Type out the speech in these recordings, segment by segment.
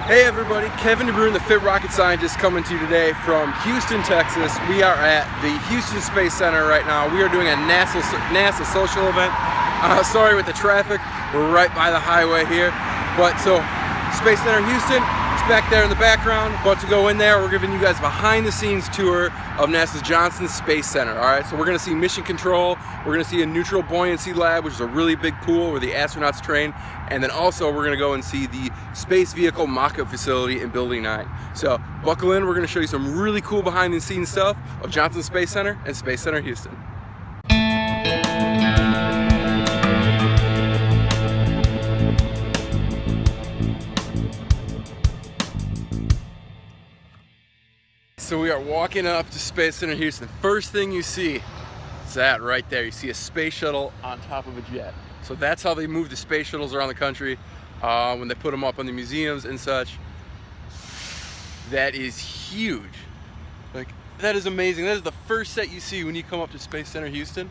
Hey everybody, Kevin DeBruin, the Fit Rocket Scientist, coming to you today from Houston, Texas. We are at the Houston Space Center right now. We are doing a NASA social event. Sorry with the traffic, we're right by the highway here. But so, Space Center Houston, it's back there in the background. About to go in there, we're giving you guys a behind the scenes tour of NASA's Johnson Space Center. Alright, so we're gonna see mission control, we're gonna see a neutral buoyancy lab, which is a really big pool where the astronauts train, and then also we're gonna go and see the space vehicle mock-up facility in Building 9. So buckle in, we're gonna show you some really cool behind the scenes stuff of Johnson Space Center and Space Center Houston. So we are walking up to Space Center Houston. First thing you see is that right there. You see a space shuttle on top of a jet. So that's how they move the space shuttles around the country when they put them up on the museums and such. That is huge. Like, that is amazing. That is the first set you see when you come up to Space Center Houston.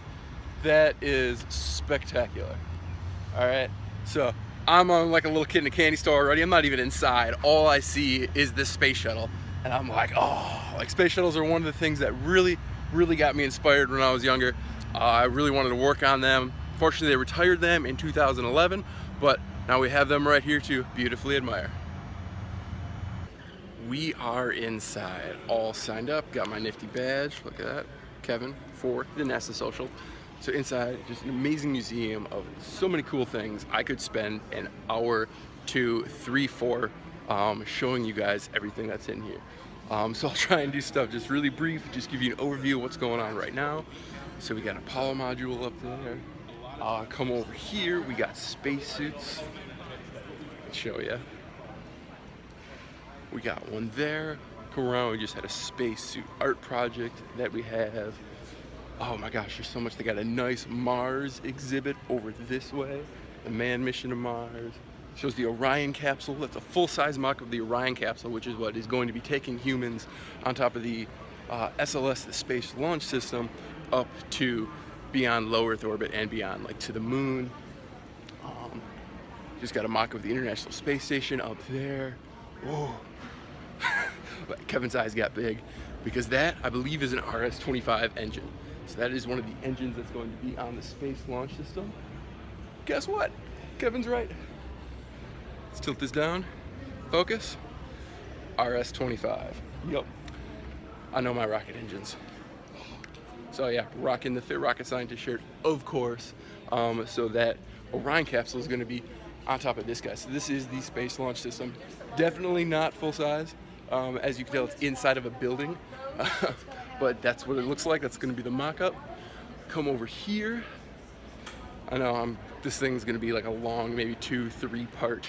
That is spectacular. All right, so I'm like a little kid in a candy store already. I'm not even inside. All I see is this space shuttle. And I'm like, oh, like space shuttles are one of the things that really got me inspired when I was younger. I really wanted to work on them. Fortunately, they retired them in 2011, but now we have them right here to beautifully admire. We are inside, all signed up, got my nifty badge, look at that, Kevin, for the NASA Social. So inside, just an amazing museum of so many cool things. I could spend an hour, 2, 3, 4, showing you guys everything that's in here. So I'll try and do stuff just really brief, just give you an overview of what's going on right now. So we got an Apollo module up there. Come over here, we got spacesuits. Let's show you. We got one there. Come around, we just had a spacesuit art project that we have. Oh my gosh, there's so much. They got a nice Mars exhibit over this way. The manned mission to Mars. Shows the Orion capsule. That's a full-size mock of the Orion capsule, which is what is going to be taking humans on top of the SLS, the Space Launch System, up to beyond low Earth orbit and beyond, like to the moon. Just got a mock of the International Space Station up there. Whoa. Kevin's eyes got big because that, I believe, is an RS-25 engine. So that is one of the engines that's going to be on the Space Launch System. Guess what? Kevin's right. Let's tilt this down. Focus. RS-25. Yep. I know my rocket engines. So yeah, rocking the Fit Rocket Scientist shirt, of course. So that Orion capsule is going to be on top of this guy. So this is the Space Launch System. Definitely not full size. As you can tell, it's inside of a building. But that's what it looks like. That's going to be the mock-up. Come over here. I know this thing's going to be like a long, maybe 2-3 part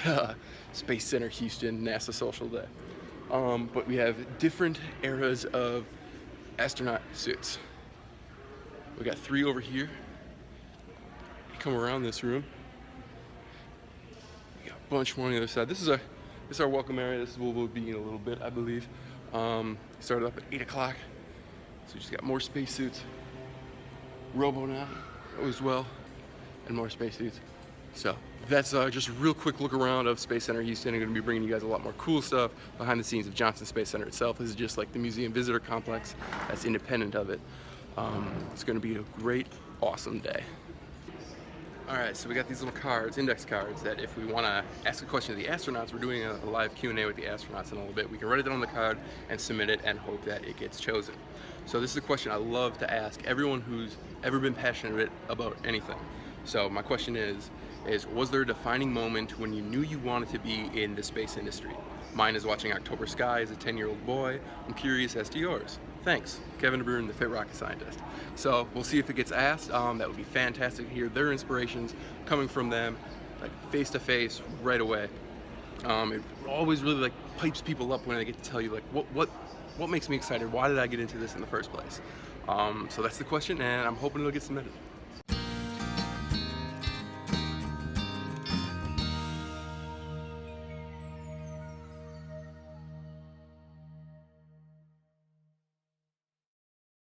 Space Center Houston NASA Social Day. But we have different eras of astronaut suits. We got 3 over here. Come around this room. We got a bunch more on the other side. This is our welcome area. This is where we'll be in a little bit, I believe. Started up at 8 o'clock. So we just got more spacesuits. Robonaut as well. And more spacesuits. So that's just a real quick look around of Space Center Houston. I'm going to be bringing you guys a lot more cool stuff behind the scenes of Johnson Space Center itself. This is just like the museum visitor complex that's independent of it. It's going to be a great, awesome day. Alright, so we got these little cards, index cards, that if we want to ask a question to the astronauts, we're doing a live Q&A with the astronauts in a little bit. We can write it down on the card and submit it and hope that it gets chosen. So this is a question I love to ask everyone who's ever been passionate about anything. So my question is was there a defining moment when you knew you wanted to be in the space industry? Mine is watching October Sky as a 10-year-old boy. I'm curious as to yours. Thanks, Kevin DeBruin, the Fit Rocket Scientist. So we'll see if it gets asked. That would be fantastic to hear their inspirations coming from them, like face to face, right away. It always really like pipes people up when they get to tell you like what makes me excited. Why did I get into this in the first place? So that's the question, and I'm hoping it'll get submitted.